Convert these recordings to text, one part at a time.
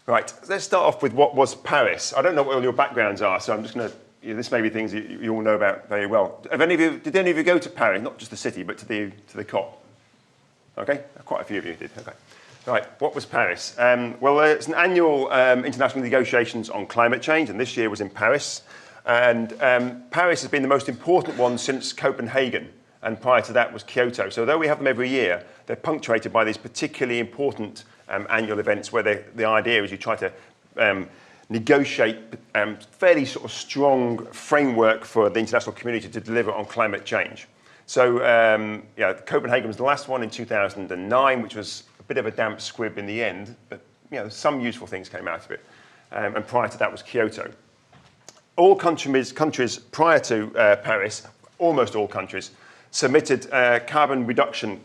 Right, let's start off with what was Paris. I don't know what all your backgrounds are, so I'm just going to, this may be things you all know about very well. Did any of you go to Paris, not just the city, but to the COP? Okay, quite a few of you did, okay. Right, what was Paris? Well, it's an annual international negotiations on climate change, and this year was in Paris. And Paris has been the most important one since Copenhagen, and prior to that was Kyoto. So although we have them every year, they're punctuated by these particularly important annual events where the idea is you try to negotiate fairly sort of strong framework for the international community to deliver on climate change. So yeah, Copenhagen was the last one in 2009, which was a bit of a damp squib in the end, but some useful things came out of it. And prior to that was Kyoto. All countries prior to Paris, almost all countries, submitted carbon reduction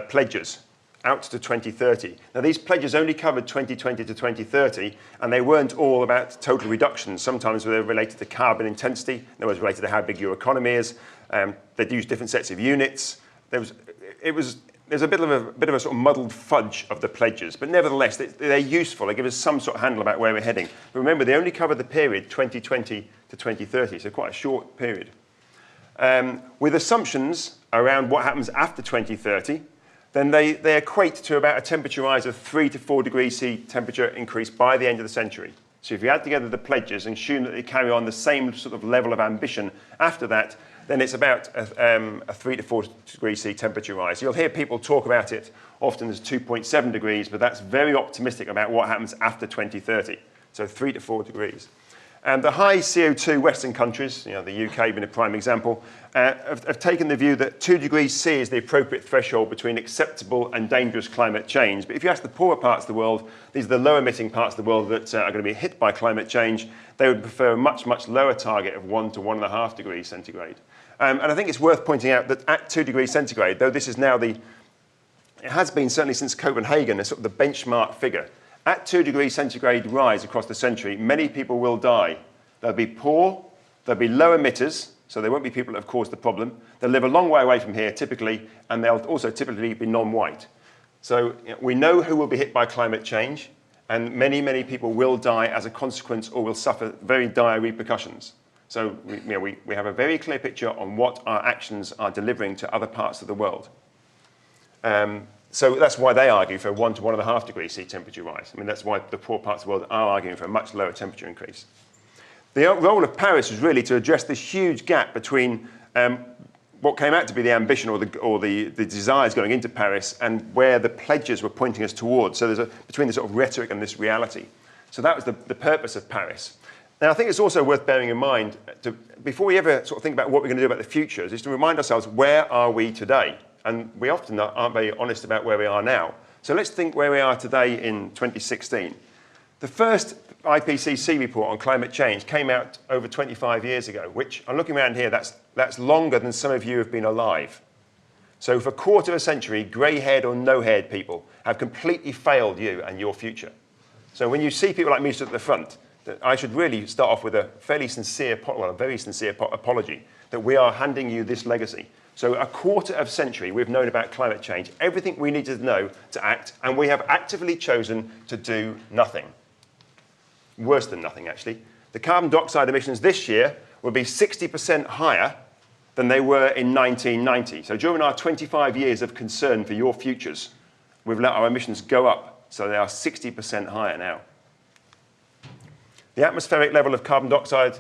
pledges out to 2030. Now, these pledges only covered 2020 to 2030, and they weren't all about total reductions. Sometimes they were related to carbon intensity, they were related to how big your economy is. They'd use different sets of units. There's a bit of a sort of muddled fudge of the pledges, but nevertheless, they're useful. They give us some sort of handle about where we're heading. But remember, they only cover the period 2020 to 2030, so quite a short period. With assumptions around what happens after 2030, then they equate to about a temperature rise of 3 to 4 degrees C temperature increase by the end of the century. So if you add together the pledges and assume that they carry on the same sort of level of ambition after that, then it's about a 3 to 4 degrees C temperature rise. You'll hear people talk about it often as 2.7 degrees, but that's very optimistic about what happens after 2030. So 3 to 4 degrees. And the high CO2 Western countries, the UK being a prime example, have taken the view that 2 degrees C is the appropriate threshold between acceptable and dangerous climate change. But if you ask the poorer parts of the world, these are the low emitting parts of the world that are going to be hit by climate change, they would prefer a much, much lower target of 1 to 1.5 degrees centigrade. And I think it's worth pointing out that at 2 degrees centigrade, though this is now it has been certainly since Copenhagen, a sort of the benchmark figure. At 2 degrees centigrade rise across the century, many people will die. They'll be poor, there'll be low emitters, so they won't be people that have caused the problem. They'll live a long way away from here, typically, and they'll also typically be non-white. So we know who will be hit by climate change, and many, many people will die as a consequence or will suffer very dire repercussions. So we have a very clear picture on what our actions are delivering to other parts of the world. So that's why they argue for 1 to 1.5 degrees C temperature rise. I mean, that's why the poor parts of the world are arguing for a much lower temperature increase. The role of Paris was really to address this huge gap between what came out to be the ambition or the desires going into Paris and where the pledges were pointing us towards. So there's between the sort of rhetoric and this reality. So that was the purpose of Paris. Now, I think it's also worth bearing in mind, before we ever sort of think about what we're going to do about the future, is to remind ourselves, where are we today? And we often aren't very honest about where we are now. So let's think where we are today in 2016. The first Ipcc report on climate change came out over 25 years ago, which, I'm looking around here, that's longer than some of you have been alive. So for a quarter of a century, grey-haired or no-haired people have completely failed you and your future. So when you see people like me stood at the front, I should really start off with a fairly sincere, well, a very sincere apology that we are handing you this legacy. So a quarter of a century we've known about climate change, everything we needed to know to act, and we have actively chosen to do nothing. Worse than nothing, actually. The carbon dioxide emissions this year will be 60% higher than they were in 1990. So during our 25 years of concern for your futures, we've let our emissions go up, so they are 60% higher now. The atmospheric level of carbon dioxide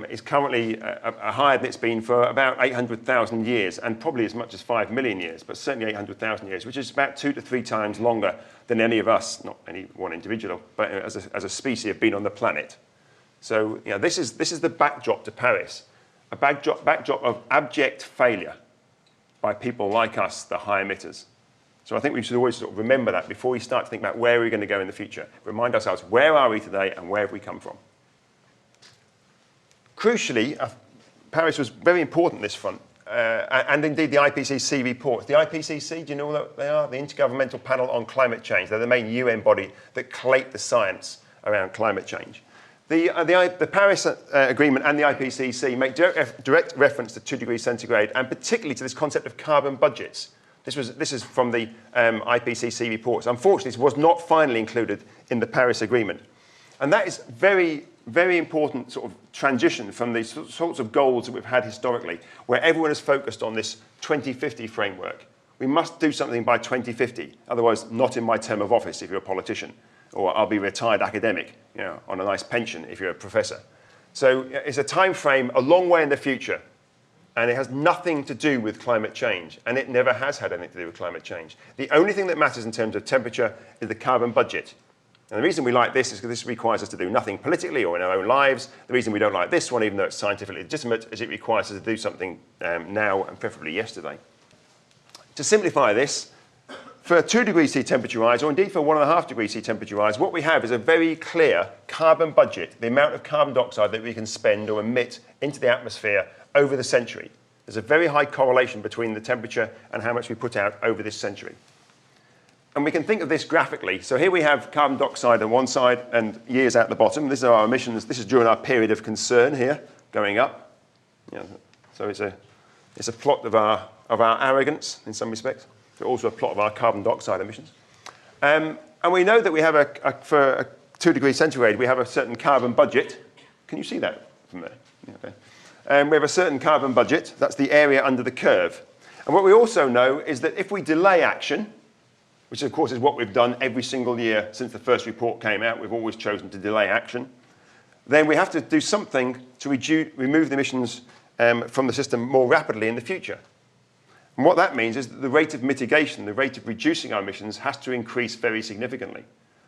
is currently higher than it's been for about 800,000 years, and probably as much as 5 million years, but certainly 800,000 years, which is about 2 to 3 times longer than any of us, not any one individual, but as a species have been on the planet. So this is the backdrop to Paris, a backdrop of abject failure by people like us, the high emitters. So I think we should always sort of remember that before we start to think about where we're going to go in the future. Remind ourselves, where are we today and where have we come from? Crucially, Paris was very important on this front, and indeed the Ipcc report. The Ipcc, do you know what they are? The Intergovernmental Panel on Climate Change. They're the main UN body that collate the science around climate change. The Paris Agreement and the Ipcc make direct reference to 2 degrees centigrade, and particularly to this concept of carbon budgets. This is from the Ipcc reports. Unfortunately, this was not finally included in the Paris Agreement. And that is very, very important sort of transition from the sorts of goals that we've had historically, where everyone is focused on this 2050 framework. We must do something by 2050, otherwise not in my term of office if you're a politician, or I'll be a retired academic, on a nice pension if you're a professor. So it's a time frame a long way in the future, and it has nothing to do with climate change, and it never has had anything to do with climate change. The only thing that matters in terms of temperature is the carbon budget. And the reason we like this is because this requires us to do nothing politically or in our own lives. The reason we don't like this one, even though it's scientifically legitimate, is it requires us to do something now and preferably yesterday. To simplify this, for a 2 degrees C temperature rise, or indeed for a 1.5 degrees C temperature rise, what we have is a very clear carbon budget, the amount of carbon dioxide that we can spend or emit into the atmosphere over the century. There's a very high correlation between the temperature and how much we put out over this century. And we can think of this graphically. So here we have carbon dioxide on one side and years out the bottom. These are our emissions. This is during our period of concern here, going up. So it's a plot of our arrogance in some respects. But also a plot of our carbon dioxide emissions. And we know that we have for a 2 degrees centigrade, we have a certain carbon budget. Can you see that from there? Yeah, okay. We have a certain carbon budget. That's the area under the curve. And what we also know is that if we delay action, which of course is what we've done every single year since the first report came out, we've always chosen to delay action, then we have to do something to remove the emissions from the system more rapidly in the future. And what that means is that the rate of mitigation, the rate of reducing our emissions has to increase very significantly.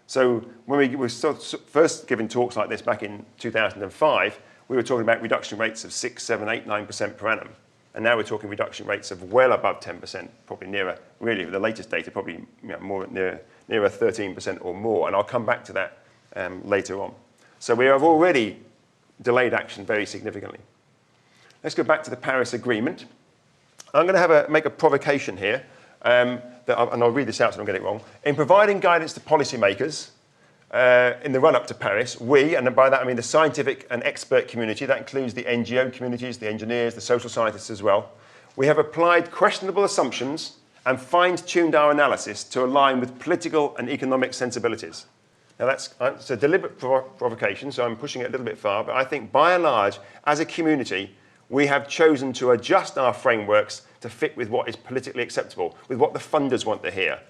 So when we were first giving talks like this back in 2005, we were talking about reduction rates of 6, 7, 8, 9% per annum. And now we're talking reduction rates of well above 10%, probably nearer, really, the latest data, probably more nearer 13% or more. And I'll come back to that later on. So we have already delayed action very significantly. Let's go back to the Paris Agreement. I'm going to make a provocation here, and I'll read this out so I don't get it wrong. In providing guidance to policymakers in the run-up to Paris, we, and by that I mean the scientific and expert community, that includes the NGO communities, the engineers, the social scientists as well, we have applied questionable assumptions and fine-tuned our analysis to align with political and economic sensibilities. Now it's a deliberate provocation, so I'm pushing it a little bit far, but I think by and large, as a community, we have chosen to adjust our frameworks to fit with what is politically acceptable, with what the funders want to hear.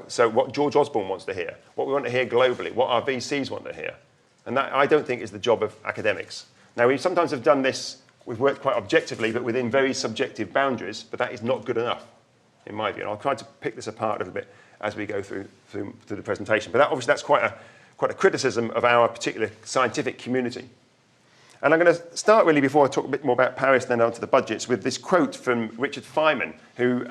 So what George Osborne wants to hear, what we want to hear globally, what our VCs want to hear. And that, I don't think, is the job of academics. Now, we sometimes have done this, we've worked quite objectively, but within very subjective boundaries, but that is not good enough, in my view. And I'll try to pick this apart a little bit as we go through the presentation. But obviously, that's quite a criticism of our particular scientific community. And I'm going to start really, before I talk a bit more about Paris, then on to the budgets, with this quote from Richard Fineman, who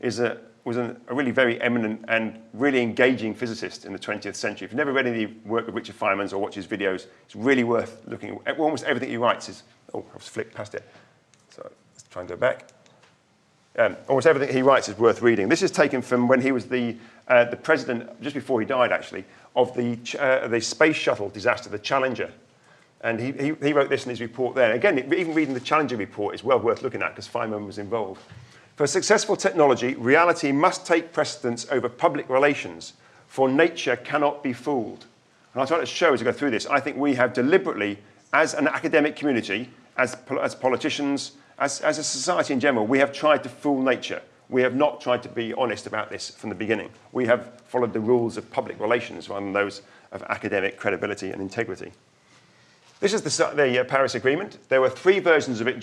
was a really very eminent and really engaging physicist in the 20th century. If you've never read any work of Richard Fineman's or watched his videos, it's really worth looking at. Almost everything he writes is... Oh, I've flicked past it. So let's try and go back. Almost everything he writes is worth reading. This is taken from when he was the president, just before he died actually, of the space shuttle disaster, the Challenger. And he wrote this in his report there. Again, even reading the Challenger report is well worth looking at because Fineman was involved. For successful technology, reality must take precedence over public relations, for nature cannot be fooled. And I'll try to show as I go through this, I think we have deliberately, as an academic community, as politicians, as a society in general, we have tried to fool nature. We have not tried to be honest about this from the beginning. We have followed the rules of public relations rather than those of academic credibility and integrity. This is the Paris Agreement. There were 3 versions of it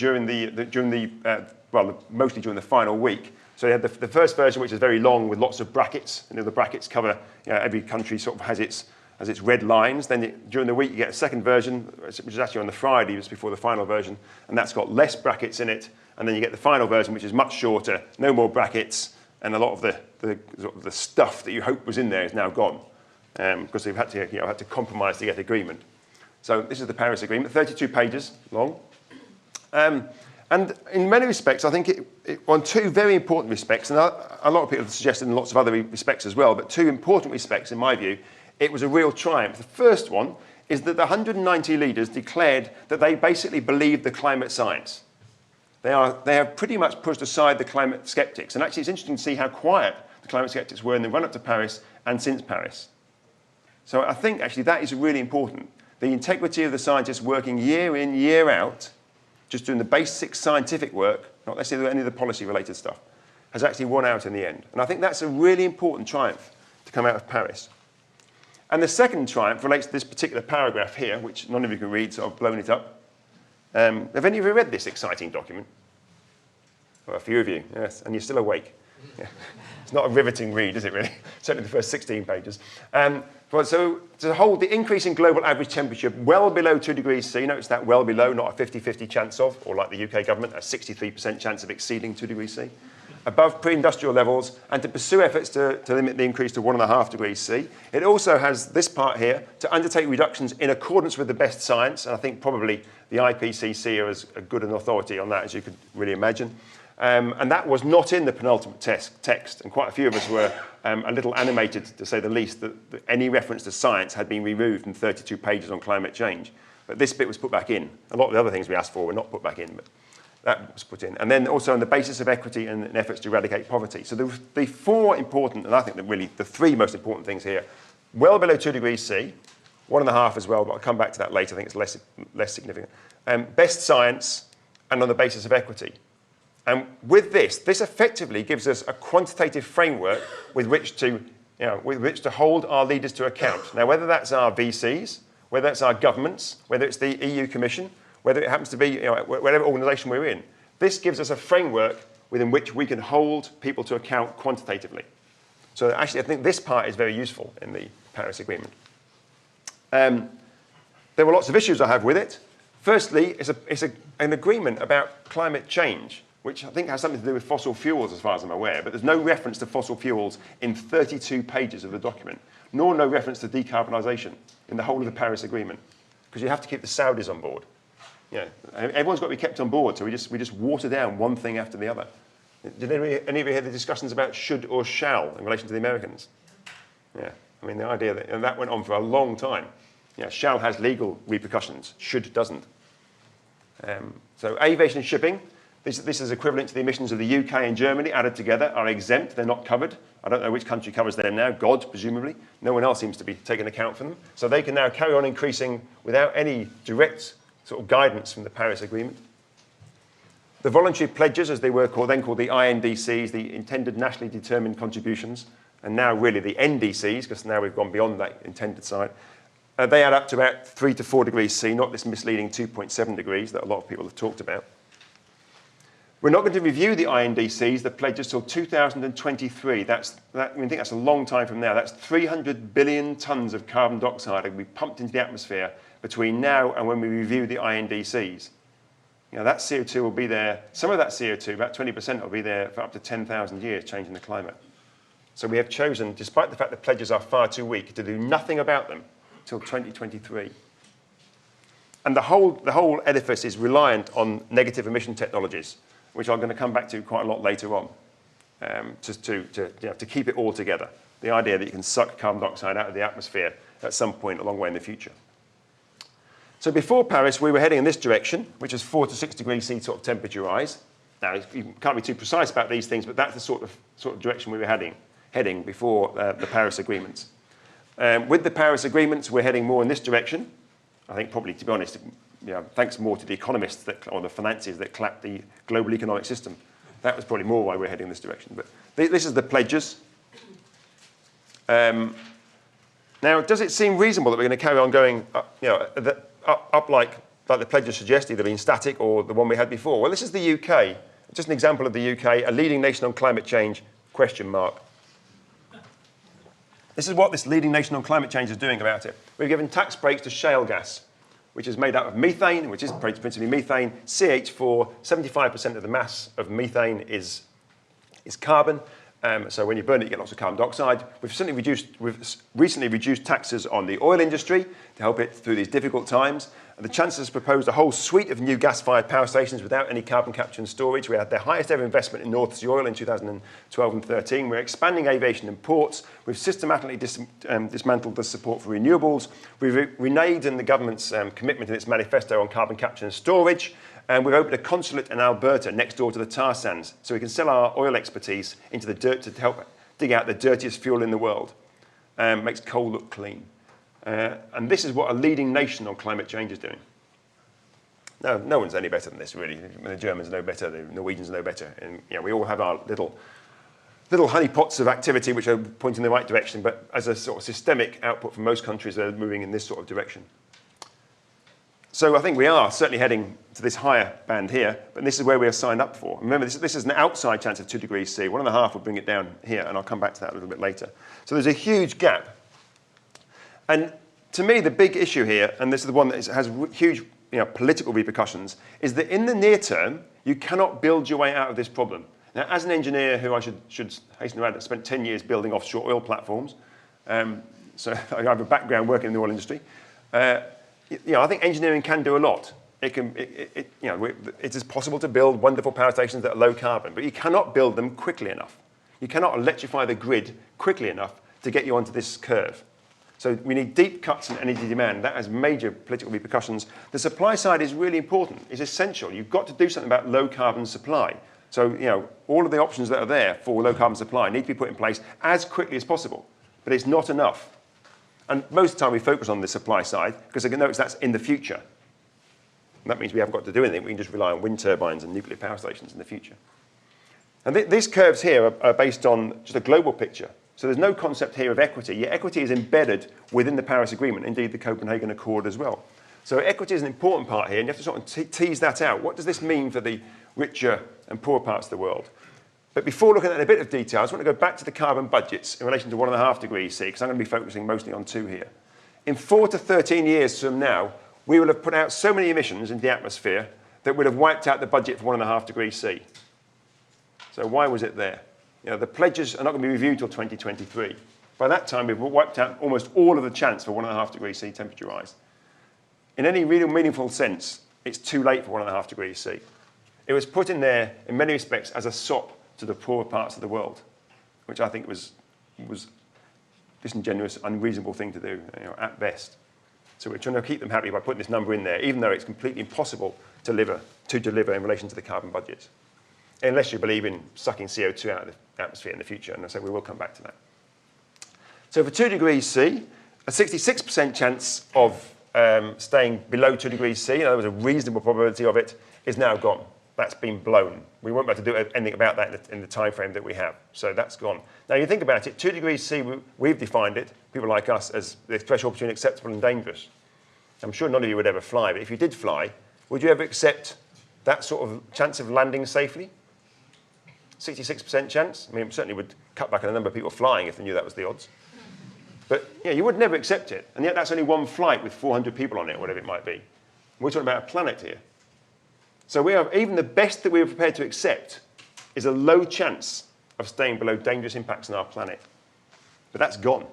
mostly during the final week. So you had the first version, which is very long with lots of brackets. And the brackets cover, every country sort of has its red lines. Then during the week, you get a second version, which is actually on the Friday, just before the final version. And that's got less brackets in it. And then you get the final version, which is much shorter, no more brackets. And a lot of the stuff that you hoped was in there is now gone. Because they've had to compromise to get agreement. So this is the Paris Agreement, 32 pages long. And in many respects, I think on 2 very important respects, and a lot of people have suggested in lots of other respects as well, but 2 important respects, in my view, it was a real triumph. The first one is that the 190 leaders declared that they basically believed the climate science. They have pretty much pushed aside the climate skeptics. And actually, it's interesting to see how quiet the climate skeptics were in the run-up to Paris and since Paris. So I think, actually, that is really important. The integrity of the scientists working year in, year out, just doing the basic scientific work, not necessarily any of the policy-related stuff, has actually won out in the end. And I think that's a really important triumph to come out of Paris. And the second triumph relates to this particular paragraph here, which none of you can read, so I've blown it up. Have any of you read this exciting document? Well, a few of you, yes, and you're still awake. Yeah. It's not a riveting read, is it really? Certainly the first 16 pages. So to hold the increase in global average temperature well below 2 degrees C, notice that well below, not a 50-50 chance of, or like the UK government, a 63% chance of exceeding 2 degrees C, above pre-industrial levels, and to pursue efforts to limit the increase to 1.5 degrees C. It also has this part here, to undertake reductions in accordance with the best science, and I think probably the Ipcc are as good an authority on that as you could really imagine. And that was not in the penultimate text, and quite a few of us were a little animated, to say the least, that any reference to science had been removed from 32 pages on climate change. But this bit was put back in. A lot of the other things we asked for were not put back in, but that was put in. And then also on the basis of equity and efforts to eradicate poverty. So the four important, and I think that really the three most important things here, well below 2 degrees C, 1.5 as well, but I'll come back to that later. I think it's less significant. Best science, and on the basis of equity. And with this effectively gives us a quantitative framework with which to hold our leaders to account. Now, whether that's our VCs, whether that's our governments, whether it's the EU Commission, whether it happens to be whatever organisation we're in, this gives us a framework within which we can hold people to account quantitatively. So actually, I think this part is very useful in the Paris Agreement. There were lots of issues I have with it. Firstly, it's an agreement about climate change, which I think has something to do with fossil fuels as far as I'm aware, but there's no reference to fossil fuels in 32 pages of the document, nor no reference to decarbonisation in the whole of the Paris Agreement, because you have to keep the Saudis on board. Yeah, everyone's got to be kept on board, so we just water down one thing after the other. Did any of you hear the discussions about should or shall in relation to the Americans? Yeah, I mean, the idea that, and that went on for a long time. Yeah, shall has legal repercussions, should doesn't. So aviation and shipping, this is equivalent to the emissions of the UK and Germany added together, are exempt, they're not covered. I don't know which country covers them now, God, presumably. No one else seems to be taking account for them. So they can now carry on increasing without any direct sort of guidance from the Paris Agreement. The voluntary pledges, as they were then called the INDCs, the intended nationally determined contributions, and now really the NDCs, because now we've gone beyond that intended side, they add up to about 3 to 4 degrees C, not this misleading 2.7 degrees that a lot of people have talked about. We're not going to review the INDCs, the pledges, till 2023. I think that's a long time from now. That's 300 billion tonnes of carbon dioxide that will be pumped into the atmosphere between now and when we review the INDCs. You know, that CO2 will be there, some of that CO2, about 20%, will be there for up to 10,000 years, changing the climate. So we have chosen, despite the fact that pledges are far too weak, to do nothing about them till 2023. And the whole edifice is reliant on negative emission technologies, which I'm going to come back to quite a lot later on, to keep it all together. The idea that you can suck carbon dioxide out of the atmosphere at some point a long way in the future. So before Paris, we were heading in this direction, which is 4 to 6 degrees C sort of temperature rise. Now, you can't be too precise about these things, but that's the sort of direction we were heading before the Paris agreements. With the Paris agreements, we're heading more in this direction. I think probably, to be honest, thanks more to the economists or the financiers that clapped the global economic system. That was probably more why we're heading in this direction. But this is the pledges. Now, does it seem reasonable that we're going to carry on going up like the pledges suggest, either being static or the one we had before? Well, this is the UK. Just an example of the UK, a leading nation on climate change, question mark. This is what this leading nation on climate change is doing about it. We've given tax breaks to shale gas, which is made up of methane, which is principally methane, CH4, 75% of the mass of methane is carbon. So when you burn it, you get lots of carbon dioxide. We've recently reduced taxes on the oil industry to help it through these difficult times. And the Chancellor's proposed a whole suite of new gas-fired power stations without any carbon capture and storage. We had their highest ever investment in North Sea oil in 2012 and 13. We're expanding aviation and ports. We've systematically dismantled the support for renewables. We've reneged in the government's commitment in its manifesto on carbon capture and storage. And we've opened a consulate in Alberta next door to the tar sands, so we can sell our oil expertise into the dirt to help dig out the dirtiest fuel in the world. Makes coal look clean. And this is what a leading nation on climate change is doing. No one's any better than this, really. The Germans know better, the Norwegians know better. And we all have our little honeypots of activity which are pointing in the right direction, but as a sort of systemic output from most countries, they're moving in this sort of direction. So I think we are certainly heading to this higher band here, but this is where we are signed up for. Remember, this is an outside chance of 2 degrees C. 1.5 will bring it down here, and I'll come back to that a little bit later. So there's a huge gap. And to me, the big issue here, and this is the one that has huge political repercussions, is that in the near term, you cannot build your way out of this problem. Now, as an engineer who I should hasten to add, I spent 10 years building offshore oil platforms, so I have a background working in the oil industry. I think engineering can do a lot. It is possible to build wonderful power stations that are low carbon, but you cannot build them quickly enough. You cannot electrify the grid quickly enough to get you onto this curve. So we need deep cuts in energy demand. That has major political repercussions. The supply side is really important. It's essential. You've got to do something about low carbon supply. So all of the options that are there for low carbon supply need to be put in place as quickly as possible. But it's not enough. And most of the time we focus on the supply side because I can notice that's in the future. And that means we haven't got to do anything. We can just rely on wind turbines and nuclear power stations in the future. And these curves here are based on just a global picture. So there's no concept here of equity. Yet equity is embedded within the Paris Agreement, indeed the Copenhagen Accord as well. So equity is an important part here, and you have to sort of tease that out. What does this mean for the richer and poorer parts of the world? But before looking at it in a bit of detail, I just want to go back to the carbon budgets in relation to 1.5 degrees C, because I'm going to be focusing mostly on 2 here. In 4 to 13 years from now, we will have put out so many emissions into the atmosphere that would have wiped out the budget for 1.5 degrees C. So why was it there? The pledges are not going to be reviewed until 2023. By that time, we've wiped out almost all of the chance for 1.5 degrees C temperature rise. In any real meaningful sense, it's too late for 1.5 degrees C. It was put in there, in many respects, as a sop to the poorer parts of the world, which I think was disingenuous, unreasonable thing to do, at best. So we're trying to keep them happy by putting this number in there, even though it's completely impossible to deliver in relation to the carbon budgets, unless you believe in sucking CO2 out of the atmosphere in the future, and I say we will come back to that. So for 2 degrees C, a 66% chance of staying below 2 degrees C, in other words, a reasonable probability of it, is now gone. That's been blown. We won't be able to do anything about that in the time frame that we have. So that's gone. Now, you think about it, 2 degrees C, we've defined it, people like us, as the threshold between acceptable and dangerous. I'm sure none of you would ever fly, but if you did fly, would you ever accept that sort of chance of landing safely? 66% chance? I mean, it certainly would cut back on the number of people flying if they knew that was the odds. But you would never accept it. And yet that's only one flight with 400 people on it, or whatever it might be. We're talking about a planet here. So even the best that we are prepared to accept is a low chance of staying below dangerous impacts on our planet. But that's gone.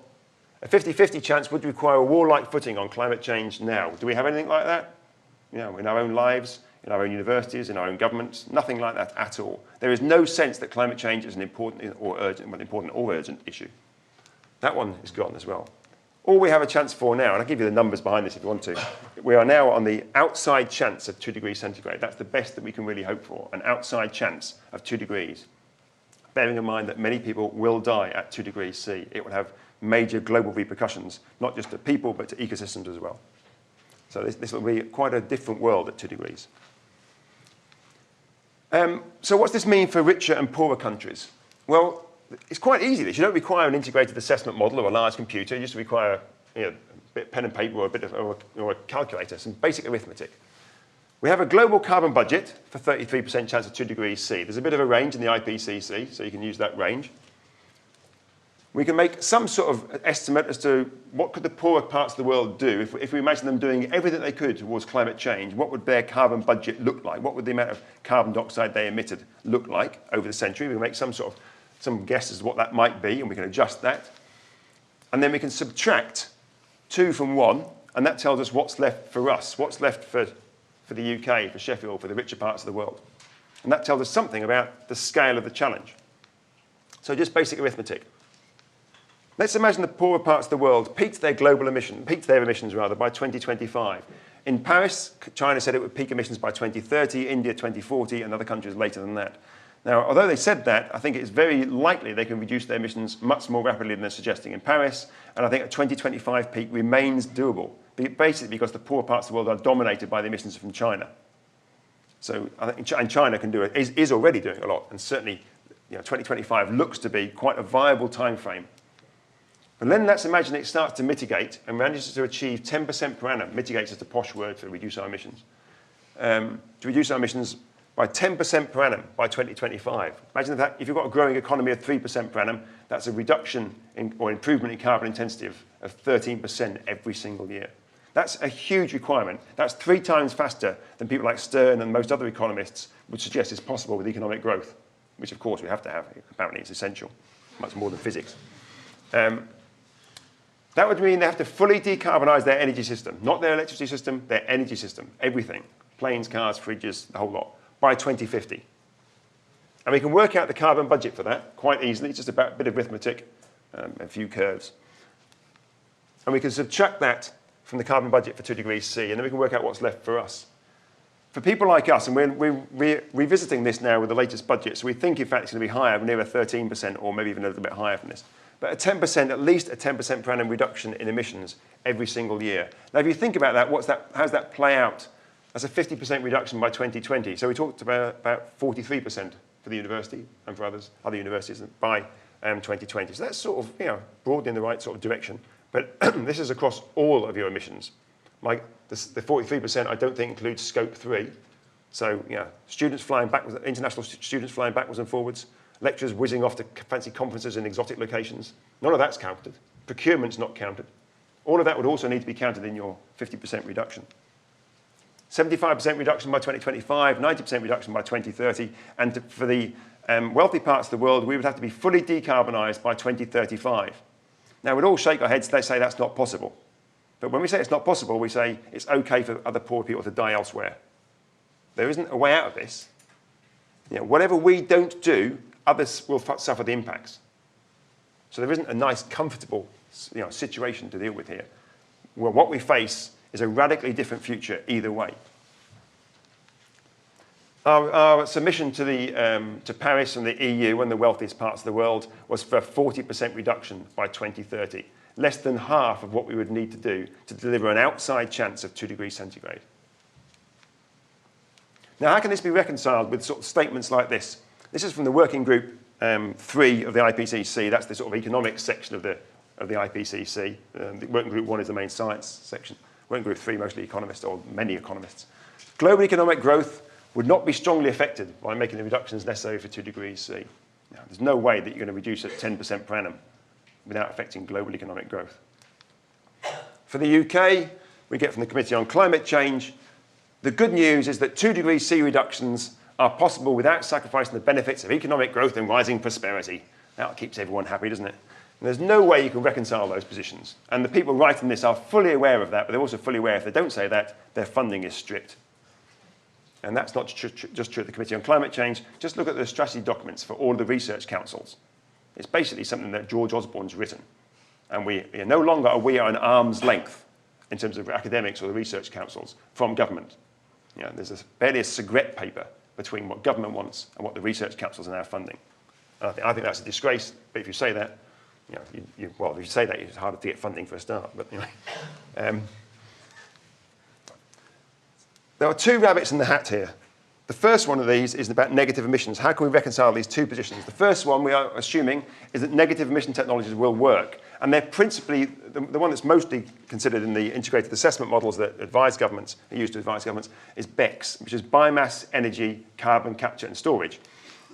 A 50-50 chance would require a warlike footing on climate change now. Do we have anything like that? In our own lives, in our own universities, in our own governments, nothing like that at all. There is no sense that climate change is an important or urgent issue. That one is gone as well. All we have a chance for now, and I'll give you the numbers behind this if you want to, we are now on the outside chance of 2 degrees centigrade. That's the best that we can really hope for, an outside chance of 2 degrees. Bearing in mind that many people will die at 2 degrees C. It will have major global repercussions, not just to people, but to ecosystems as well. So this will be quite a different world at 2 degrees. So what's this mean for richer and poorer countries? Well, it's quite easy. You don't require an integrated assessment model or a large computer. You just require a bit of pen and paper or a calculator, some basic arithmetic. We have a global carbon budget for 33% chance of 2 degrees C. There's a bit of a range in the Ipcc, so you can use that range. We can make some sort of estimate as to what could the poorer parts of the world do if we imagine them doing everything they could towards climate change. What would their carbon budget look like? What would the amount of carbon dioxide they emitted look like over the century? We can make some guess as to what that might be, and we can adjust that. And then we can subtract 2 from 1, and that tells us what's left for us, what's left for the UK, for Sheffield, for the richer parts of the world. And that tells us something about the scale of the challenge. So just basic arithmetic. Let's imagine the poorer parts of the world peaked their emissions by 2025. In Paris, China said it would peak emissions by 2030, India 2040, and other countries later than that. Now, although they said that, I think it's very likely they can reduce their emissions much more rapidly than they're suggesting in Paris, and I think a 2025 peak remains doable, basically because the poorer parts of the world are dominated by the emissions from China. So I think and China can do it, is already doing a lot, and certainly 2025 looks to be quite a viable time frame. But then let's imagine it starts to mitigate and manages to achieve 10% per annum. Mitigates is a posh word for reduce our emissions. To reduce our emissions by 10% per annum by 2025. Imagine that if you've got a growing economy of 3% per annum, that's a reduction or improvement in carbon intensity of 13% every single year. That's a huge requirement. That's 3 times faster than people like Stern and most other economists would suggest is possible with economic growth, which of course we have to have. Apparently it's essential, much more than physics. That would mean they have to fully decarbonise their energy system, not their electricity system, their energy system, everything, planes, cars, fridges, the whole lot, by 2050. And we can work out the carbon budget for that quite easily. It's just about a bit of arithmetic, a few curves. And we can subtract that from the carbon budget for 2 degrees C, and then we can work out what's left for us. For people like us, and we're revisiting this now with the latest budget, so we think in fact it's going to be higher, nearer 13%, or maybe even a little bit higher than this. But a 10%, at least a 10% per annum reduction in emissions every single year. Now, if you think about that, how does that play out? That's a 50% reduction by 2020. So we talked about 43% for the university and for other universities by 2020. So that's sort of, broadly in the right sort of direction. But this is across all of your emissions. Like the 43%, I don't think includes scope 3. So, students flying backwards, international students flying backwards and forwards, lecturers whizzing off to fancy conferences in exotic locations. None of that's counted. Procurement's not counted. All of that would also need to be counted in your 50% reduction. 75% reduction by 2025, 90% reduction by 2030, and for the wealthy parts of the world, we would have to be fully decarbonised by 2035. Now, we'd all shake our heads, they say that's not possible. But when we say it's not possible, we say it's okay for other poor people to die elsewhere. There isn't a way out of this. Whatever we don't do, others will suffer the impacts. So there isn't a nice, comfortable situation to deal with here. Well, what we face is a radically different future either way. Our submission to Paris and the EU and the wealthiest parts of the world was for a 40% reduction by 2030, less than half of what we would need to do to deliver an outside chance of 2 degrees centigrade. Now, how can this be reconciled with sort of statements like this? This is from the working group 3 of the Ipcc. That's the sort of economics section of the Ipcc. The working group 1 is the main science section. Working group 3, mostly economists, or many economists. Global economic growth would not be strongly affected by making the reductions necessary for 2 degrees C. Now, there's no way that you're going to reduce at 10% per annum without affecting global economic growth. For the UK, we get from the Committee on Climate Change, the good news is that 2 degrees C reductions are possible without sacrificing the benefits of economic growth and rising prosperity. That keeps everyone happy, doesn't it? And there's no way you can reconcile those positions. And the people writing this are fully aware of that, but they're also fully aware if they don't say that, their funding is stripped. And that's not just true at the Committee on Climate Change. Just look at the strategy documents for all of the research councils. It's basically something that George Osborne's written. And no longer are we at an arm's length in terms of academics or the research councils from government. There's barely a cigarette paper between what government wants and what the research councils are now funding. And I think that's a disgrace, but if you say that, well, if you say that, it's harder to get funding for a start. But anyway, there are 2 rabbits in the hat here. The first one of these is about negative emissions. How can we reconcile these 2 positions? The first one we are assuming is that negative emission technologies will work. And they're principally, the one that's mostly considered in the integrated assessment models that are used to advise governments, is BECCS, which is biomass, energy, carbon capture and storage.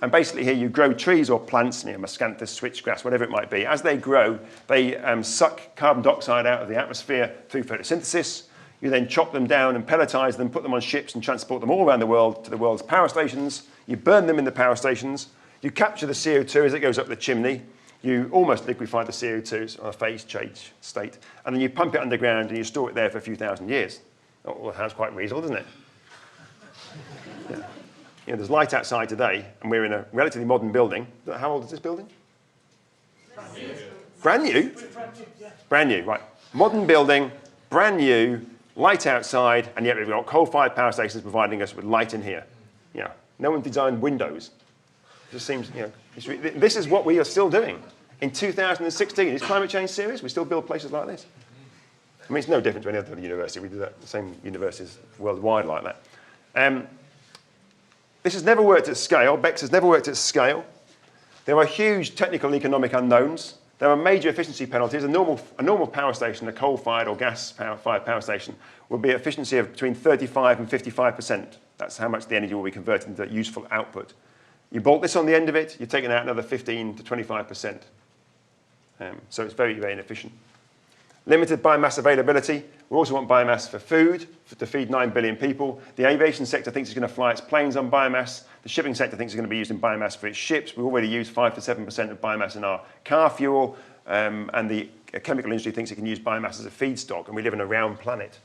And basically here you grow trees or plants, miscanthus, switchgrass, whatever it might be. As they grow, they suck carbon dioxide out of the atmosphere through photosynthesis. You then chop them down and pelletize them, put them on ships and transport them all around the world to the world's power stations. You burn them in the power stations. You capture the CO2 as it goes up the chimney. You almost liquefy the CO2 on a phase change state. And then you pump it underground and you store it there for a few thousand years. Oh, well, that sounds quite reasonable, doesn't it? Yeah. There's light outside today, and we're in a relatively modern building. How old is this building? Brand new. Brand new? Brand new, yeah. Brand new, right. Modern building, brand new, light outside, and yet we've got coal-fired power stations providing us with light in here. Yeah. No one designed windows. It just seems, this is what we are still doing. In 2016, is climate change serious? We still build places like this? I mean, it's no different to any other university. We do that, the same universities worldwide like that. This has never worked at scale. BECCS has never worked at scale. There are huge technical and economic unknowns. There are major efficiency penalties. A normal power station, a coal-fired or gas-fired power station, will be an efficiency of between 35 and 55%. That's how much the energy will be converted into useful output. You bolt this on the end of it, you're taking out another 15 to 25%. So it's very, very inefficient. Limited biomass availability. We also want biomass for food, to feed 9 billion people. The aviation sector thinks it's going to fly its planes on biomass. The shipping sector thinks it's going to be using biomass for its ships. We already use 5 to 7% of biomass in our car fuel. And the chemical industry thinks it can use biomass as a feedstock. And we live in a round planet.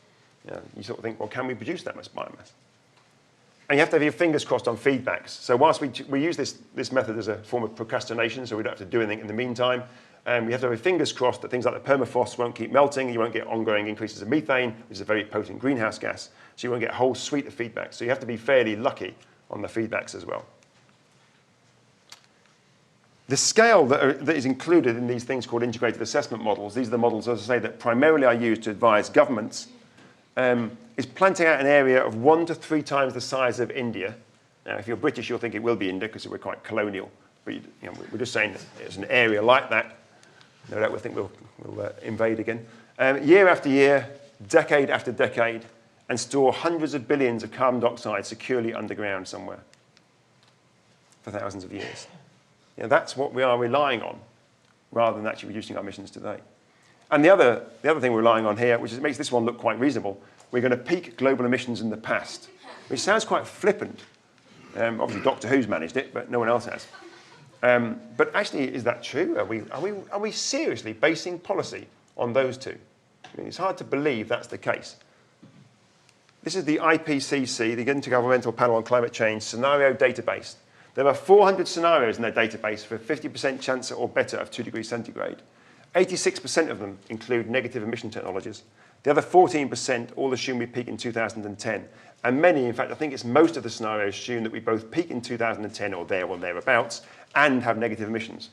You sort of think, well, can we produce that much biomass? And you have to have your fingers crossed on feedbacks. So whilst we use this method as a form of procrastination, so we don't have to do anything in the meantime, we have to have our fingers crossed that things like the permafrost won't keep melting, you won't get ongoing increases of methane, which is a very potent greenhouse gas, so you won't get a whole suite of feedbacks. So you have to be fairly lucky on the feedbacks as well. The scale that is included in these things called integrated assessment models, these are the models, as I say, that primarily are used to advise governments, is planting out an area of 1 to 3 times the size of India. Now, if you're British, you'll think it will be India because we're quite colonial. But we're just saying that it's an area like that. No doubt we'll think we'll invade again. Year after year, decade after decade, and store hundreds of billions of carbon dioxide securely underground somewhere for thousands of years. That's what we are relying on, rather than actually reducing our emissions today. And the other thing we're relying on here, which makes this one look quite reasonable, we're going to peak global emissions in the past, which sounds quite flippant. Obviously, Doctor Who's managed it, but no one else has. But actually, is that true? Are we seriously basing policy on those two? I mean, it's hard to believe that's the case. This is the Ipcc, the Intergovernmental Panel on Climate Change scenario database. There are 400 scenarios in their database for a 50% chance or better of 2 degrees centigrade. 86% of them include negative emission technologies. The other 14% all assume we peak in 2010. And many, in fact, I think it's most of the scenarios assume that we both peak in 2010 or there or thereabouts and have negative emissions.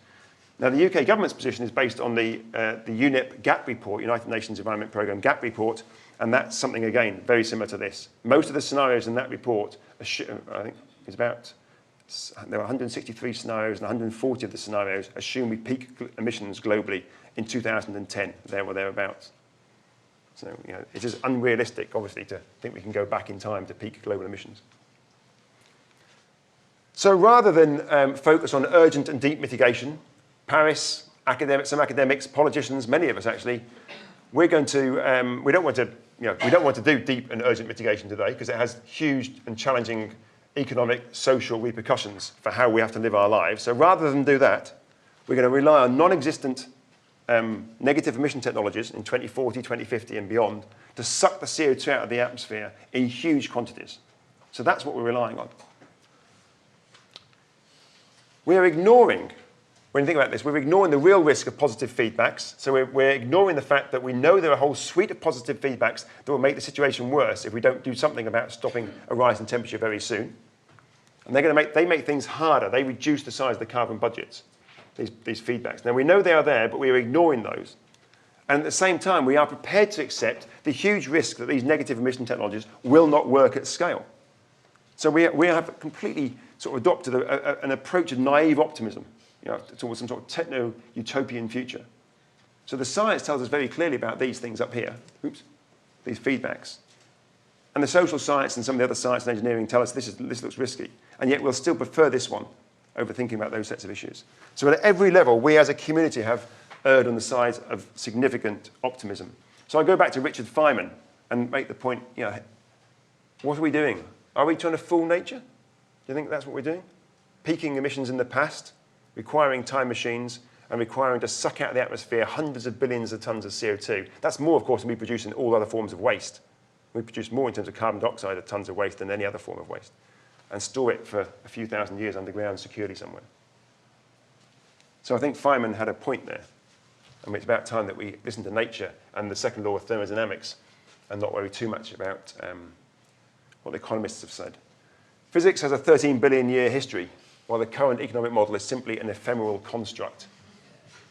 Now, the UK government's position is based on the UNEP GAP report, United Nations Environment Programme GAP report, and that's something, again, very similar to this. Most of the scenarios in that report, I think it's about, there are 163 scenarios, and 140 of the scenarios assume we peak emissions globally in 2010, there or thereabouts. So, it is unrealistic, obviously, to think we can go back in time to peak global emissions. So rather than focus on urgent and deep mitigation, Paris, some academics, politicians, many of us actually, we're going to, we don't want to do deep and urgent mitigation today because it has huge and challenging economic, social repercussions for how we have to live our lives. So rather than do that, we're going to rely on non-existent negative emission technologies in 2040, 2050 and beyond to suck the CO2 out of the atmosphere in huge quantities. So that's what we're relying on. We're ignoring, when you think about this, we're ignoring the real risk of positive feedbacks. So we're ignoring the fact that we know there are a whole suite of positive feedbacks that will make the situation worse if we don't do something about stopping a rise in temperature very soon. And they make things harder. They reduce the size of the carbon budgets, these feedbacks. Now, we know they are there, but we are ignoring those. And at the same time, we are prepared to accept the huge risk that these negative emission technologies will not work at scale. So we have completely sort of adopted an approach of naive optimism, towards some sort of techno-utopian future. So the science tells us very clearly about these things up here, these feedbacks. And the social science and some of the other science and engineering tell us this looks risky, and yet we'll still prefer this one over thinking about those sets of issues. So at every level, we as a community have erred on the side of significant optimism. So I go back to Richard Fineman and make the point, what are we doing? Are we trying to fool nature? Do you think that's what we're doing? Peaking emissions in the past, requiring time machines, and requiring to suck out of the atmosphere hundreds of billions of tons of CO2. That's more, of course, than we produce in all other forms of waste. We produce more in terms of carbon dioxide of tons of waste than any other form of waste, and store it for a few thousand years underground securely somewhere. So I think Fineman had a point there. I mean, it's about time that we listen to nature and the second law of thermodynamics and not worry too much about what the economists have said. Physics has a 13 billion year history, while the current economic model is simply an ephemeral construct.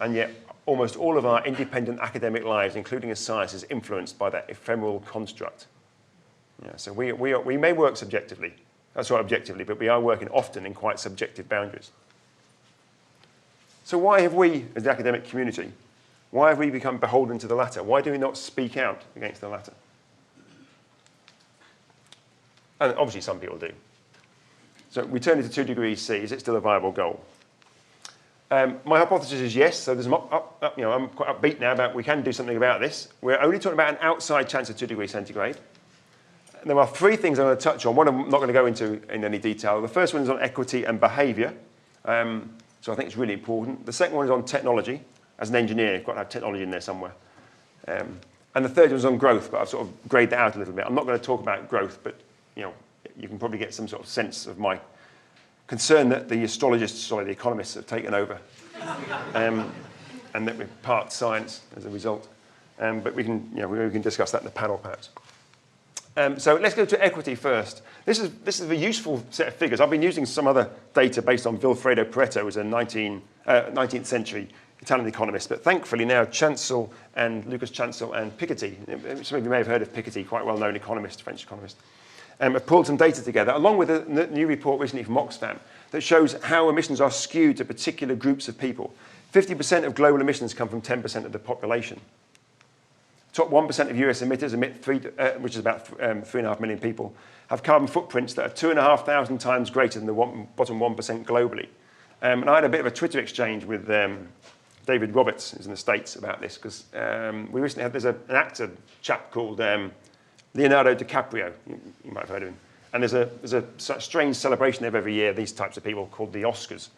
And yet, almost all of our independent academic lives, including as science, is influenced by that ephemeral construct. Yeah, so we may work subjectively, that's right, objectively, but we are working often in quite subjective boundaries. So why have we, as the academic community, why have we become beholden to the latter? Why do we not speak out against the latter? And obviously some people do. So we turn to 2 degrees C. Is it still a viable goal? My hypothesis is yes. So there's I'm quite upbeat now about we can do something about this. We're only talking about an outside chance of 2 degrees centigrade. And there are 3 things I'm going to touch on. One I'm not going to go into in any detail. The first one is on equity and behaviour. So I think it's really important. The second one is on technology. As an engineer, you've got to have technology in there somewhere. And the third one is on growth, but I've sort of grayed that out a little bit. I'm not going to talk about growth, but you can probably get some sort of sense of my concern that the the economists have taken over, and that we're part science as a result. But we can discuss that in the panel perhaps. So let's go to equity first. This is a useful set of figures. I've been using some other data based on Vilfredo Pareto, who was a 19th century Italian economist, but thankfully now Chancel and Lucas Chancel and Piketty, some of you may have heard of Piketty, quite well-known economist, French economist, have pulled some data together, along with a new report recently from Oxfam that shows how emissions are skewed to particular groups of people. 50% of global emissions come from 10% of the population. Top 1% of US emitters emit, which is about 3.5 million people, have carbon footprints that are 2,500 times greater than the bottom 1% globally. And I had a bit of a Twitter exchange with David Roberts, who's in the States, about this, because we recently had, there's an actor chap called Leonardo DiCaprio, you might have heard of him. And there's a strange celebration every year, these types of people, called the Oscars.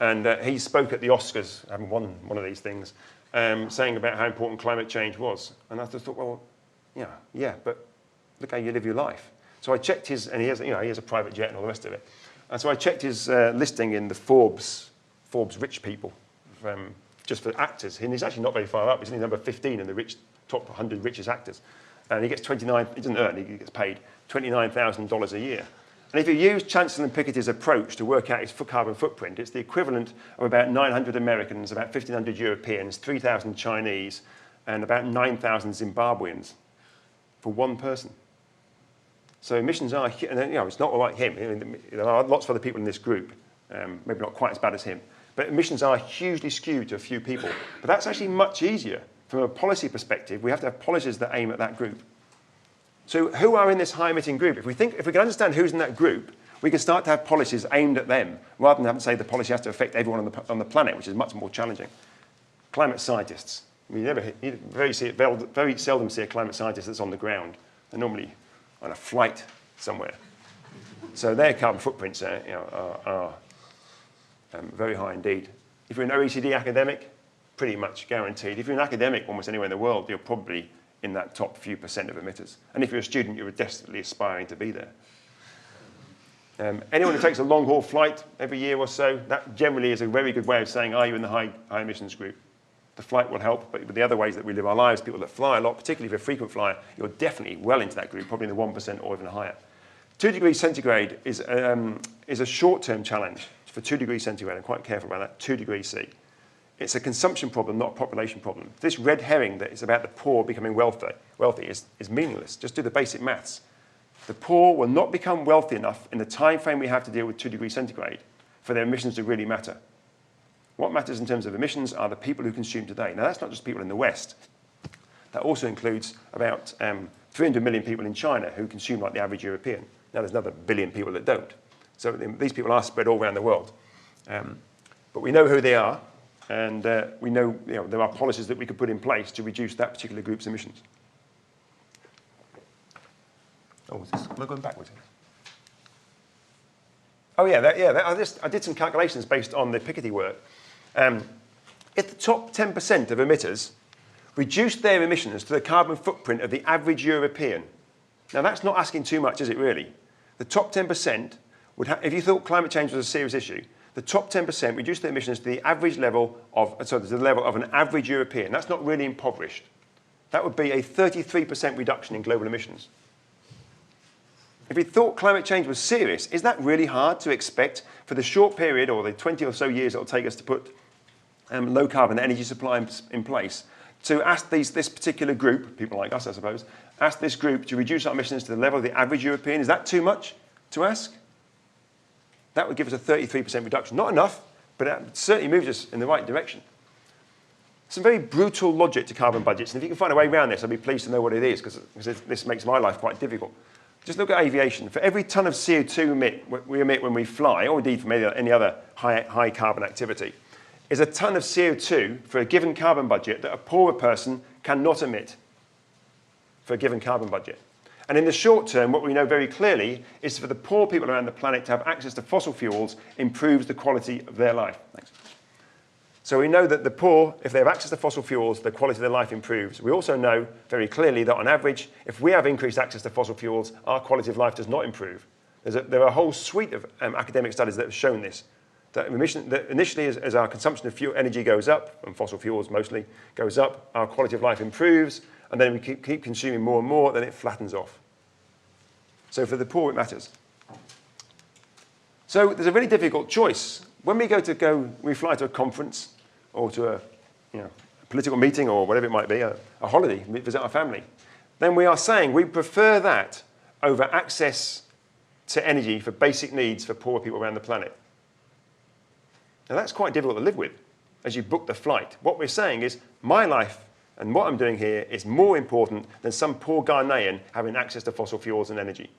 And he spoke at the Oscars, having won one of these things, saying about how important climate change was. And I just thought, well, yeah, but look how you live your life. So I checked his, and he has a private jet and all the rest of it. And so I checked his listing in the Forbes rich people, just for actors. And he's actually not very far up. He's only number 15 in the top 100 richest actors. And he gets he doesn't earn, he gets paid $29,000 a year. And if you use Chancel and Piketty's approach to work out his carbon footprint, it's the equivalent of about 900 Americans, about 1,500 Europeans, 3,000 Chinese, and about 9,000 Zimbabweans for one person. So emissions are, it's not like him. There are lots of other people in this group, maybe not quite as bad as him. But emissions are hugely skewed to a few people. But that's actually much easier. From a policy perspective, we have to have policies that aim at that group. So who are in this high-emitting group? If we can understand who's in that group, we can start to have policies aimed at them, rather than having to say the policy has to affect everyone on the planet, which is much more challenging. Climate scientists. You very seldom see a climate scientist that's on the ground. They're normally on a flight somewhere. So their carbon footprints are very high indeed. If you're an OECD academic, pretty much guaranteed. If you're an academic almost anywhere in the world, you're probably in that top few percent of emitters. And if you're a student, you're desperately aspiring to be there. Anyone who takes a long-haul flight every year or so, that generally is a very good way of saying, are you in the high emissions group? The flight will help, but with the other ways that we live our lives, people that fly a lot, particularly if you're a frequent flyer, you're definitely well into that group, probably in the 1% or even higher. 2 degrees centigrade is a short-term challenge for 2 degrees centigrade. I'm quite careful about that, 2 degrees C. It's a consumption problem, not a population problem. This red herring that is about the poor becoming wealthy is meaningless. Just do the basic maths. The poor will not become wealthy enough in the time frame we have to deal with 2 degrees centigrade for their emissions to really matter. What matters in terms of emissions are the people who consume today. Now, that's not just people in the West. That also includes about 300 million people in China who consume like the average European. Now, there's another billion people that don't. So these people are spread all around the world. But we know who they are. And we know, there are policies that we could put in place to reduce that particular group's emissions. Oh, am I going backwards? Oh, I did some calculations based on the Piketty work. If the top 10% of emitters reduced their emissions to the carbon footprint of the average European, now that's not asking too much, is it really? The top 10% would have, if you thought climate change was a serious issue, the top 10% reduce their emissions to the average level of, the level of an average European. That's not really impoverished. That would be a 33% reduction in global emissions. If we thought climate change was serious, is that really hard to expect for the short period or the 20 or so years it will take us to put low carbon energy supply in place, to ask this particular group, people like us, I suppose, ask this group to reduce our emissions to the level of the average European? Is that too much to ask? That would give us a 33% reduction. Not enough, but it certainly moves us in the right direction. Some very brutal logic to carbon budgets, and if you can find a way around this, I'd be pleased to know what it is, because this makes my life quite difficult. Just look at aviation. For every tonne of CO2 we emit when we fly, or indeed from any other high carbon activity, is a tonne of CO2 for a given carbon budget that a poorer person cannot emit for a given carbon budget. And in the short term, what we know very clearly is for the poor people around the planet to have access to fossil fuels improves the quality of their life. Thanks. So we know that the poor, if they have access to fossil fuels, the quality of their life improves. We also know very clearly that on average, if we have increased access to fossil fuels, our quality of life does not improve. There are a whole suite of academic studies that have shown this. That initially, as our consumption of energy goes up, and fossil fuels mostly goes up, our quality of life improves, and then we keep consuming more and more, then it flattens off. So for the poor, it matters. So there's a really difficult choice. When we fly to a conference or to a political meeting or whatever it might be, a holiday, visit our family, then we are saying we prefer that over access to energy for basic needs for poor people around the planet. Now that's quite difficult to live with as you book the flight. What we're saying is my life and what I'm doing here is more important than some poor Ghanaian having access to fossil fuels and energy.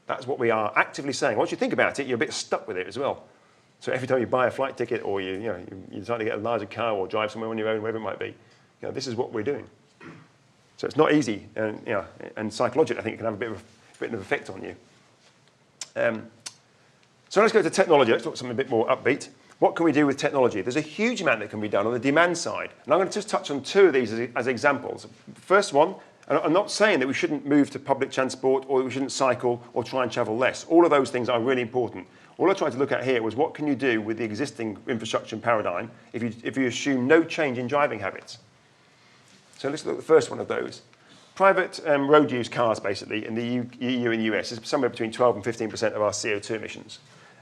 That's what we are actively saying. Once you think about it, you're a bit stuck with it as well. So every time you buy a flight ticket or you decide to get a larger car or drive somewhere on your own, wherever it might be, this is what we're doing. So it's not easy, and psychologically, I think it can have a bit of effect on you. So let's go to technology. Let's talk something a bit more upbeat. What can we do with technology? There's a huge amount that can be done on the demand side. And I'm going to just touch on two of these as examples. First one, and I'm not saying that we shouldn't move to public transport or that we shouldn't cycle or try and travel less. All of those things are really important. All I tried to look at here was what can you do with the existing infrastructure and paradigm if you assume no change in driving habits. So let's look at the first one of those. Private road use cars, basically, in the EU and US is somewhere between 12 and 15% of our CO2 emissions.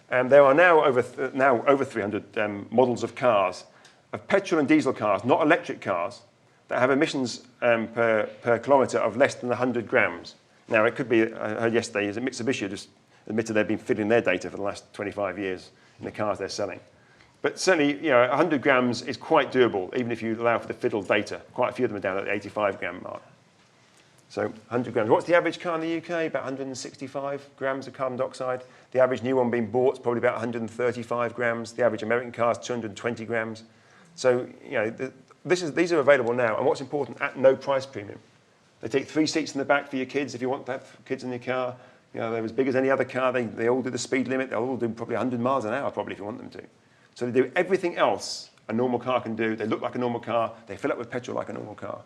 There are now over 300 models of cars, of petrol and diesel cars, not electric cars, that have emissions per kilometre of less than 100 grams. Now, it could be, I heard yesterday, is that Mitsubishi just admitted they've been fiddling their data for the last 25 years in the cars they're selling. But certainly, 100 grams is quite doable, even if you allow for the fiddled data. Quite a few of them are down at the 85 gram mark. So 100 grams. What's the average car in the UK? About 165 grams of carbon dioxide. The average new one being bought is probably about 135 grams. The average American car is 220 grams. So, these are available now. And what's important, at no price premium. They take 3 seats in the back for your kids if you want to have kids in your car. They're as big as any other car. They all do the speed limit. They'll all do probably 100 miles an hour, probably, if you want them to. So they do everything else a normal car can do. They look like a normal car. They fill up with petrol like a normal car.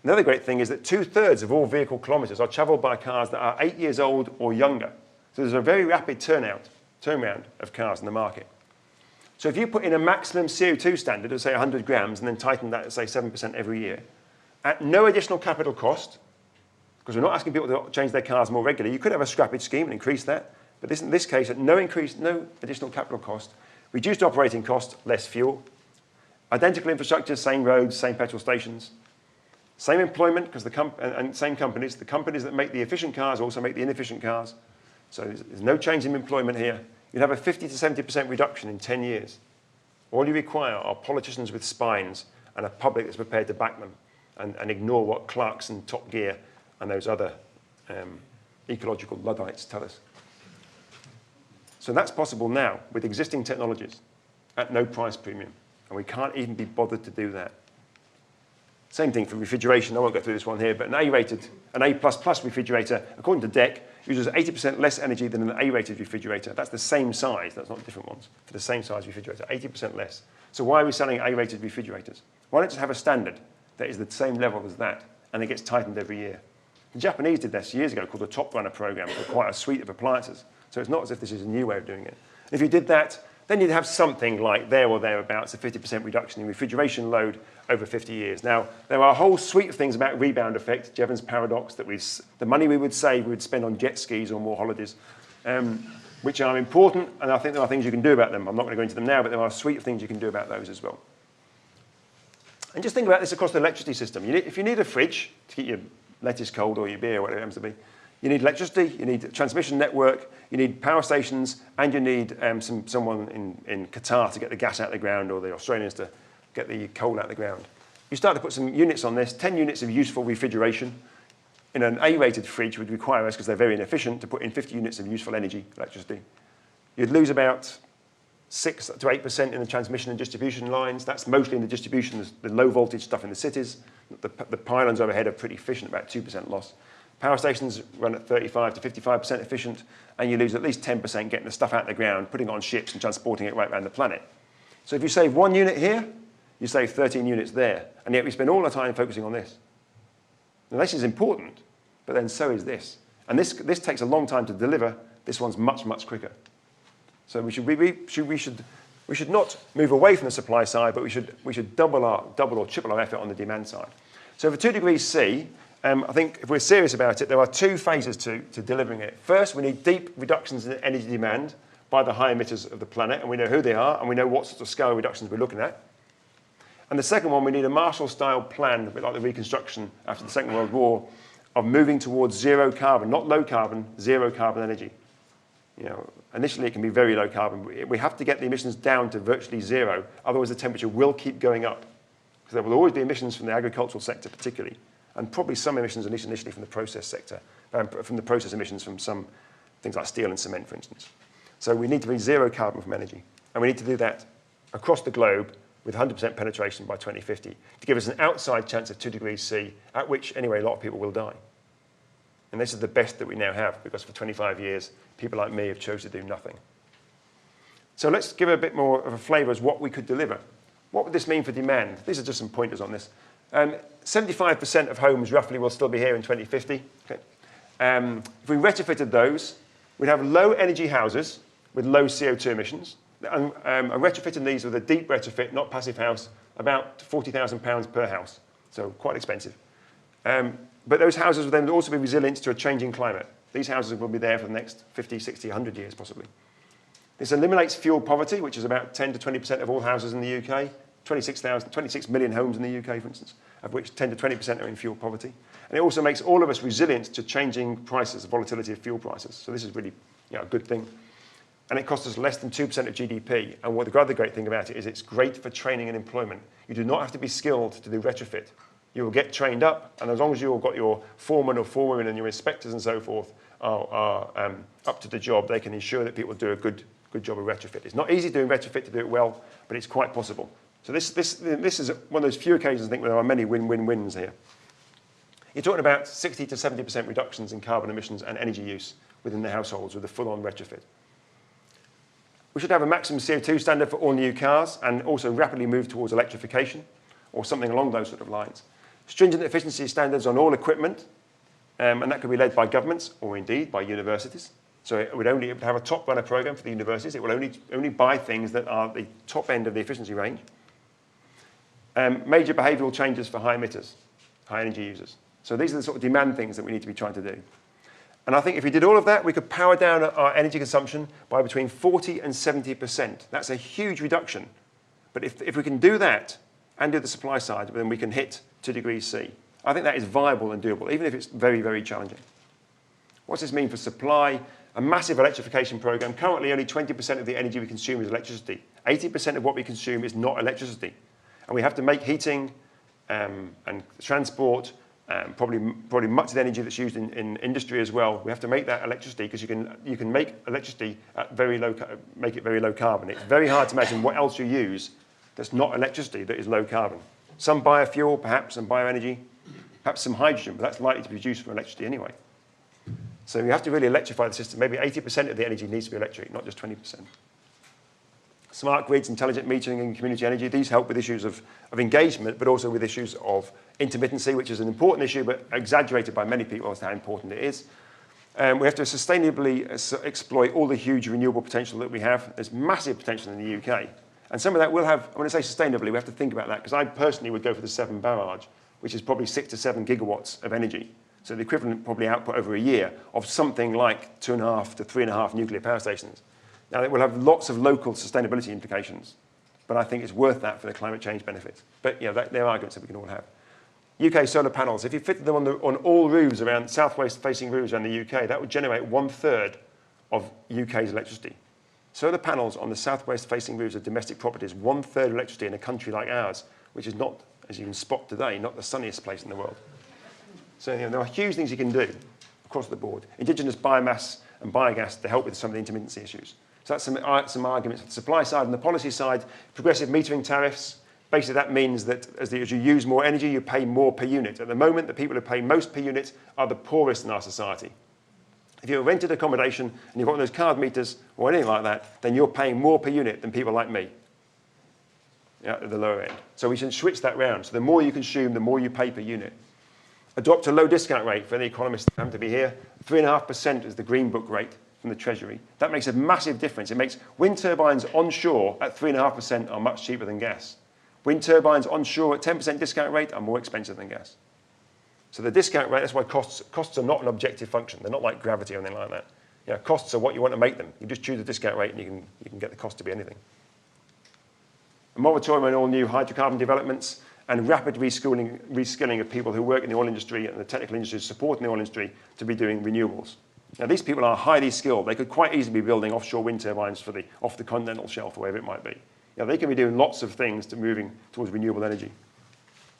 Another great thing is that 2/3 of all vehicle kilometres are travelled by cars that are 8 years old or younger. So there's a very rapid turnaround of cars in the market. So if you put in a maximum CO2 standard of, say, 100 grams and then tighten that to, say, 7% every year, at no additional capital cost, because we're not asking people to change their cars more regularly, you could have a scrappage scheme and increase that, but in this case, at no additional capital cost, reduced operating cost, less fuel, identical infrastructure, same roads, same petrol stations, same employment, because and same companies. The companies that make the efficient cars also make the inefficient cars. So there's no change in employment here. You'd have a 50 to 70% reduction in 10 years. All you require are politicians with spines and a public that's prepared to back them and ignore what Clarkson, Top Gear, and those other ecological Luddites tell us. So that's possible now with existing technologies at no price premium. And we can't even be bothered to do that. Same thing for refrigeration. I won't go through this one here, but an A+ refrigerator, according to DEC, uses 80% less energy than an A-rated refrigerator. That's the same size. That's not different ones. For the same size refrigerator, 80% less. So why are we selling A-rated refrigerators? Why not just have a standard that is the same level as that, and it gets tightened every year? The Japanese did this years ago, called the Top Runner program, for quite a suite of appliances. So it's not as if this is a new way of doing it. If you did that, then you'd have something like there or thereabouts a 50% reduction in refrigeration load over 50 years. Now, there are a whole suite of things about rebound effect, Jevons paradox, that the money we would save we would spend on jet skis or more holidays, which are important, and I think there are things you can do about them. I'm not going to go into them now, but there are a suite of things you can do about those as well. And just think about this across the electricity system. If you need a fridge to keep your lettuce cold or your beer or whatever it happens to be, you need electricity, you need a transmission network, you need power stations, and you need someone in Qatar to get the gas out of the ground or the Australians to get the coal out of the ground. You start to put some units on this, 10 units of useful refrigeration. In an A-rated fridge would require us, because they're very inefficient, to put in 50 units of useful energy, electricity. You'd lose about 6 to 8% in the transmission and distribution lines. That's mostly in the distribution, the low voltage stuff in the cities. The pylons overhead are pretty efficient, about 2% loss. Power stations run at 35 to 55% efficient, and you lose at least 10% getting the stuff out of the ground, putting it on ships and transporting it right around the planet. So if you save 1 unit here, you save 13 units there, and yet we spend all our time focusing on this. Now this is important, but then so is this. And this takes a long time to deliver. This one's much, much quicker. So we should not move away from the supply side, but we should double or triple our effort on the demand side. So for 2 degrees C, I think if we're serious about it, there are 2 phases to delivering it. First, we need deep reductions in energy demand by the high emitters of the planet, and we know who they are, and we know what sort of scale reductions we're looking at. And the second one, we need a Marshall-style plan, a bit like the reconstruction after the Second World War, of moving towards zero carbon, not low carbon, zero carbon energy. Initially it can be very low carbon. We have to get the emissions down to virtually zero, otherwise the temperature will keep going up. Because there will always be emissions from the agricultural sector particularly, and probably some emissions initially from the process sector, from the process emissions from some things like steel and cement, for instance. So we need to be zero carbon from energy. And we need to do that across the globe with 100% penetration by 2050 to give us an outside chance of 2 degrees C, at which, anyway, a lot of people will die. And this is the best that we now have, because for 25 years, people like me have chosen to do nothing. So let's give a bit more of a flavour as what we could deliver. What would this mean for demand? These are just some pointers on this. 75% of homes roughly will still be here in 2050. Okay. If we retrofitted those, we'd have low energy houses with low CO2 emissions. And retrofitting these with a deep retrofit, not passive house, about £40,000 per house. So quite expensive. But those houses will then also be resilient to a changing climate. These houses will be there for the next 50, 60, 100 years possibly. This eliminates fuel poverty, which is about 10 to 20% of all houses in the UK. 26 million homes in the UK, for instance, of which 10 to 20% are in fuel poverty. And it also makes all of us resilient to changing prices, the volatility of fuel prices. So this is really a good thing. And it costs us less than 2% of GDP. And what the other great thing about it is it's great for training and employment. You do not have to be skilled to do retrofit. You will get trained up, and as long as you've got your foreman or forewomen and your inspectors and so forth are up to the job, they can ensure that people do a good job of retrofit. It's not easy doing retrofit to do it well, but it's quite possible. So this is one of those few occasions, I think, where there are many win-win-wins here. You're talking about 60 to 70% reductions in carbon emissions and energy use within the households with a full-on retrofit. We should have a maximum CO2 standard for all new cars and also rapidly move towards electrification or something along those sort of lines. Stringent efficiency standards on all equipment, and that could be led by governments or indeed by universities. So it would only have a top runner program for the universities. It will only buy things that are the top end of the efficiency range. Major behavioural changes for high emitters, high energy users. So these are the sort of demand things that we need to be trying to do. And I think if we did all of that, we could power down our energy consumption by between 40 and 70%. That's a huge reduction. But if we can do that and do the supply side, then we can hit 2 degrees C. I think that is viable and doable, even if it's very, very challenging. What does this mean for supply? A massive electrification program. Currently, only 20% of the energy we consume is electricity. 80% of what we consume is not electricity. And we have to make heating and transport, probably much of the energy that's used in industry as well. We have to make that electricity because you can make electricity at make it very low carbon. It's very hard to imagine what else you use that's not electricity that is low carbon. Some biofuel, perhaps, some bioenergy, perhaps some hydrogen, but that's likely to be produced from electricity anyway. So you have to really electrify the system. Maybe 80% of the energy needs to be electric, not just 20%. Smart grids, intelligent metering and community energy, these help with issues of engagement, but also with issues of intermittency, which is an important issue, but exaggerated by many people as to how important it is. We have to sustainably exploit all the huge renewable potential that we have. There's massive potential in the UK. And some of that will have, when I say sustainably, we have to think about that, because I personally would go for the Severn barrage, which is probably 6 to 7 gigawatts of energy. So the equivalent probably output over a year of something like 2.5 to 3.5 nuclear power stations. Now, it will have lots of local sustainability implications, but I think it's worth that for the climate change benefits. But they're arguments that we can all have. UK solar panels, if you fitted them on all roofs around, southwest-facing roofs around the UK, that would generate 1/3 of UK's electricity. Solar panels on the southwest-facing roofs of domestic properties, 1/3 of electricity in a country like ours, which is not, as you can spot today, not the sunniest place in the world. So there are huge things you can do across the board. Indigenous biomass and biogas to help with some of the intermittency issues. So that's some arguments on the supply side. And the policy side, progressive metering tariffs. Basically, that means that as you use more energy, you pay more per unit. At the moment, the people who pay most per unit are the poorest in our society. If you're rented accommodation and you've got one of those card meters or anything like that, then you're paying more per unit than people like me at the lower end. So we should switch that round. So the more you consume, the more you pay per unit. Adopt a low discount rate for the economists that happen to be here. 3.5% is the Green Book rate from the Treasury. That makes a massive difference. It makes wind turbines onshore at 3.5% are much cheaper than gas. Wind turbines onshore at 10% discount rate are more expensive than gas. So the discount rate, that's why costs are not an objective function. They're not like gravity or anything like that. Costs are what you want to make them. You just choose the discount rate and you can get the cost to be anything. A moratorium on all new hydrocarbon developments and rapid reskilling of people who work in the oil industry and the technical industries supporting the oil industry to be doing renewables. Now, these people are highly skilled. They could quite easily be building offshore wind turbines off the continental shelf or wherever it might be. They can be doing lots of things to moving towards renewable energy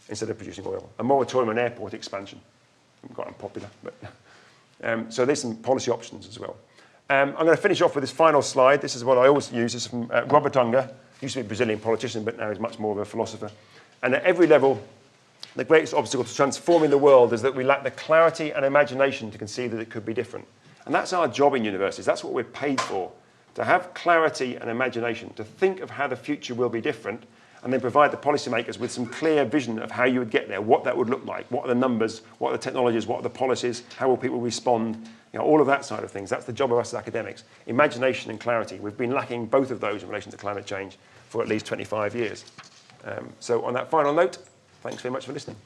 instead of producing oil. A moratorium on airport expansion. Quite unpopular, but so there's some policy options as well. I'm going to finish off with this final slide. This is what I always use. This is from Robert Unger. Used to be a Brazilian politician, but now he's much more of a philosopher. And at every level, the greatest obstacle to transforming the world is that we lack the clarity and imagination to conceive that it could be different. And that's our job in universities. That's what we're paid for. To have clarity and imagination, to think of how the future will be different, and then provide the policymakers with some clear vision of how you would get there, what that would look like, what are the numbers, what are the technologies, what are the policies, how will people respond, all of that side of things. That's the job of us as academics. Imagination and clarity. We've been lacking both of those in relation to climate change for at least 25 years. So on that final note, thanks very much for listening.